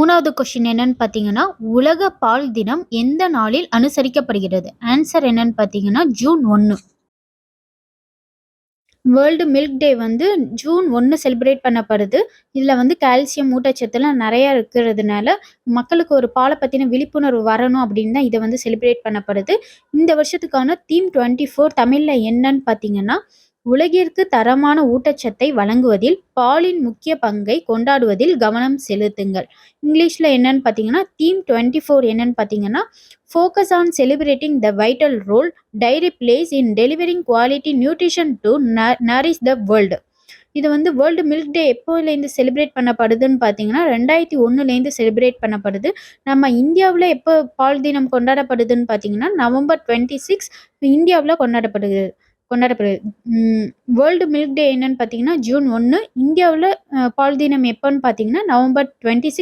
3வது கொஸ்டின் என்னன்னு பார்த்தீங்கன்னா, உலக பால் தினம் எந்த நாளில் அனுசரிக்கப்படுகிறது? ஆன்சர் என்னன்னு பார்த்தீங்கன்னா, ஜூன் 1. வேர்ல்டு மில்க் டே வந்து ஜூன் 1 செலிப்ரேட் பண்ணப்படுது. இதில வந்து கால்சியம், ஊட்டச்சத்துலாம் நெறையா இருக்கிறதுனால, மக்களுக்கு ஒரு பால பத்தின விழிப்புணர்வு வரணும் அப்படின்னு தான் இத வந்து செலிப்ரேட் பண்ணப்படுது. இந்த வருஷத்துக்கான தீம் 24 தமிழ்ல என்னன்னு பார்த்தீங்கன்னா, உலகிற்கு தரமான ஊட்டச்சத்தை வழங்குவதில் பாலின் முக்கிய பங்கை கொண்டாடுவதில் கவனம் செலுத்துங்கள். இங்கிலீஷ்ல என்னன்னு பார்த்தீங்கன்னா, தீம் 24 என்னன்னு பார்த்தீங்கன்னா, focus on celebrating the vital role dairy plays in delivering quality nutrition to nourish the world. இது வந்து வேர்ல்டு மில்க் டே எப்போலேருந்து செலிப்ரேட் பண்ணப்படுதுன்னு பார்த்தீங்கன்னா, 2001லேருந்து செலிப்ரேட் பண்ணப்படுது. நம்ம இந்தியாவுல எப்போ பால் தினம் கொண்டாடப்படுதுன்னு பார்த்தீங்கன்னா, நவம்பர் 26 இந்தியாவுல கொண்டாடப்படுது கொண்டாடப்படுது. வேர்ல்டு மில்க் டே என்னன்னு பார்த்தீங்கன்னா, ஜூன் 1. இந்தியாவுல பால் தினம் எப்போன்னு பார்த்தீங்கன்னா, நவம்பர் 26